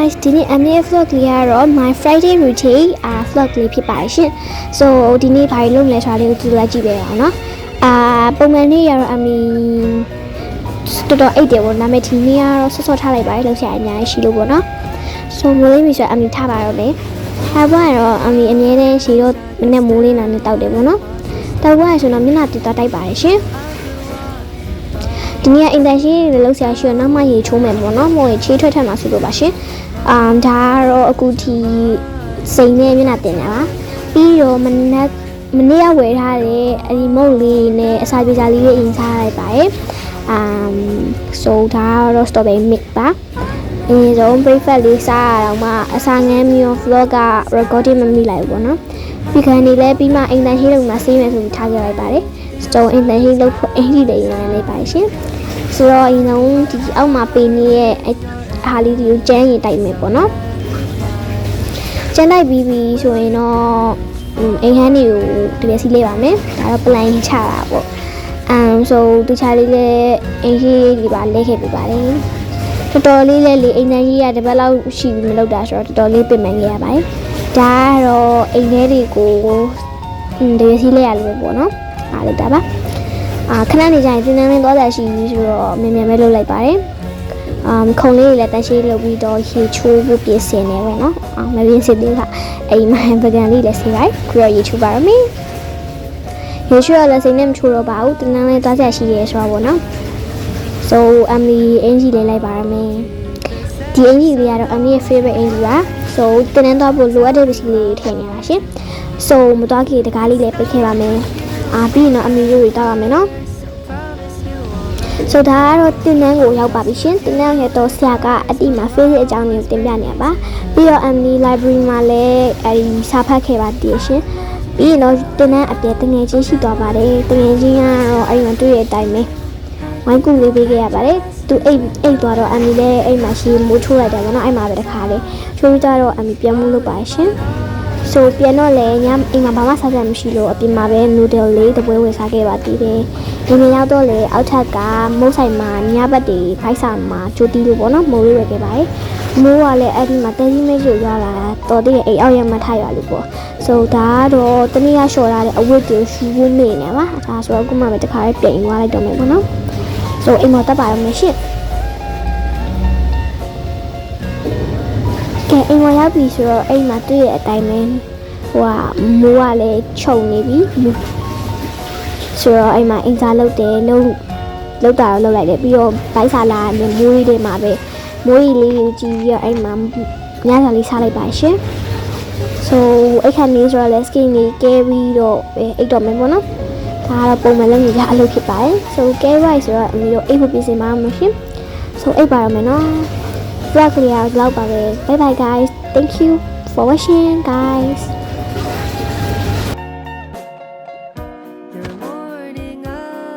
guys ဒီနေ့ MA vlog လေးကတော့ my Friday routine vlog လေးဖြစ်ပါတယ်ရှင် so ဒီနေ့ဘာလို့လုပ်လဲဆိုတာလေးကိုကြည့်လိုက်ကြည့်ပေးအောင်နော်ပုံမှန်နေ့ရတော့ MA တော်တော်အိတ်တယ်ပေါ့နာမည်ဒီနေ့ကတော့ဆော့ထားလိုက်ပါတယ်လောက်ဆရာအများကြီးရှိလို့ပေါ့နော် so မိုးလေးမျိုးဆို MA ထားပါတော့လေထားပါတော့ MA အမြဲတမ်းရှိတော့မနေ့မိုးလေးနာနဲ့တောက်တယ်ပေါ့နော်တောက်ပါဆိုတော့မျက်နှာတက်တိုက်ပါတယ်ရှင်ဒီနေ့အင်တန်ရှင်းလေးလောက်ဆရာရှိတော့နောက်မှရေချိုးမယ်ပေါ့နော်မို့ရေချေးထွက်ထက်မှာဆိုလို့ပါရှင်ဒါကတော့အခုထိစိန်နဲ့မျက်နှာတင်တာပါပြီးတော့မနေ့ကဝယ်ထားတဲ့အဒီမုတ်လေးနဲ့အစာပြေစာလေးတွေအင်စားလိုက်ပါတယ်so ဒါကတော့ strawberry mix ပါအရင်ဆုံး breakfast လေးစားရအောင်မှအစာငန်းမျိုး vlog က recording မမိလိုက်ဘူးပေါ့နော်ဒီခါနေလဲပြီးမှအင်တန်ရှင်းလုံးမှာဆေးမယ်ဆိုပြီးထားခဲ့လိုက်ပါတယ် so အင်တန်ရှင်းလုံးဖို့အင်ကြီးတွေရမ်းလိုက်ပါရှင်ဆိုတော့အရင်ဆုံးဒီအောက်မှာပေးနေတဲ့အားလေးတွေကိုကျန်းရင်တိုက်မယ်ပေါ့နော်ကျန်းတိုက်ပြီးပြီဆိုရင်တော့အိမ်ဟန်းတွေကိုတကယ်စီးလေးပါမယ်ဒါတော့ plan ချတာပေါ့so တခြားလေးလည်းအိမ်ကြီးတွေပါလဲခဲ့ပြပါတယ်တော်တော်လေးလည်းလေအိမ်တန်းကြီးရတပတ်လောက်ရှိပြီးမလုပ်တာဆိုတော့တော်တော်လေးပြင်ပန်းခဲ့ရပါတယ်ဒါကတော့အိမ်ထဲတွေကိုတကယ်စီးလေးရလို့ပေါ့နော်အားလိုက်တာပါခဏနေကြရင်တင်းတန်းလေးသွားတာရှိပြီဆိုတော့မြန်မြန်ပဲလုပ်လိုက်ပါတယ်ခုံလေးတွေလည်းတက်ရှိလုပ်ပြီးတော့ရေချိုးဖို့ပြင်ဆင်နေပေါ့နော်မပြင်ဆင်သေးလားအိမ်မှာပကံလေးလည်းဆေးလိုက်ခုတော့ရေချိုးပါရမယ်ရေချိုးရလည်းစိတ်နဲ့မချိုးတော့ပါဘူးတင်းတန်းလေးသွားကြရှိရဲဆိုတော့ပေါ့နော် so အမ်လီအင်ဂျီလေးလိုက်ပါရမယ်ဒီအင်ဂျီလေးကတော့အမ်လီရဲ့ favorite အင်ဂျီပါ so တင်းတန်းသွားဖို့လိုအပ်တဲ့ပစ္စည်းလေးတွေထည့်နေတာရှင် so မသွားခင်တကားလေးလည်းပိတ်ခဲ့ပါမယ်ပြီးရင်တော့အမ်လီရိုးတွေတောက်ရမယ်နော်so ဒါကတော့တင်နန်းကိုရောက်ပါပြီရှင်တင်နန်းရဲ့တော့ဆရာကအတိမှာ favorite အကြောင်းတွေကိုတင်ပြနေပါပြီးတော့ MD library မှာလည်းအဲဒီစာဖတ်ခဲ့ပါတည်ရှင်ပြီးရင်တော့တင်နန်းအပြည့်တငယ်ချင်းရှိသွားပါတယ်တငယ်ချင်းကတော့အဲဒီမှာတွေ့တဲ့အတိုင်းပဲဝိုင်းကူလေးပေးခဲ့ရပါတယ်သူအိတ်သွားတော့ MD လည်းအိမ်မှာရှိမိုးချိုးလိုက်တယ်ပေါ့နော်အဲ့မှာပဲတခါလေချိုးကြတော့ MD ပြန်မှုလုပ်ပါရှင်so ပြန်တော့လေညအိမ်မှာဘာမှစားစရာမရှိလို့အပြင်မှာပဲ noodle လေးတပွဲဝယ်စားခဲ့ပါတည်တယ်ဒီနေ့ရောက်တော့လေအောက်ထက်ကမုတ်ဆိုင်မှာညဘက်တွေဖိုက်ဆာမှာကြိုတီးလို့ပေါ့နော်မိုးလေးဝယ်ခဲ့ပါတယ်မိုးကလည်းအဲ့ဒီမှာတန်းကြီးမဲရွရွလာတာတော်တည်းအိမ်အောက်ရမထားရလို့ပေါ့ so ဒါကတော့တနေ့ကလျှော်ထားတဲ့အဝတ်တွေရှူဖို့မေ့နေပါဒါဆိုတော့အခုမှပဲတခါလေးပြင်သွားလိုက်တော့မယ်ပေါ့နော် so အိမ်မှာတက်ပါရမယ်ရှင့်ကဲအိမ်မှာရောက်ပြီဆိုတော့အိမ်မှာတွေ့ရတဲ့အတိုင်းပဲဟိုကမိုးကလည်းခြုံနေပြီဆိုတော့အိမ်မှာအင်စာလုပ်တယ်လုပ်တာတော့လုပ်လိုက်တယ်ပြီးတော့ဘိုက်စာလာနဲ့မိုးရီးတွေမှာပဲမိုးရီးလေးကိုကြည့်ပြီးတော့အိမ်မှာညစာလေးစားလိုက်ပါရှင် so အိတ်ခါနေဆိုတော့လည်း skin လေးကဲပြီးတော့အိတ်တော့မယ်ပေါ့နော်ဒါကတော့ပုံမှန်လုပ်နေကြအလုပ်ဖြစ်ပါတယ် so ကဲ right ဆိုတော့အမေတို့အိတ်ဖို့ပြင်ဆင်ပါမယ်ရှင် so အိတ်ပါရမယ်နော် vlog လေးကတော့လောက်ပါပဲ bye bye guys thank you for watching guys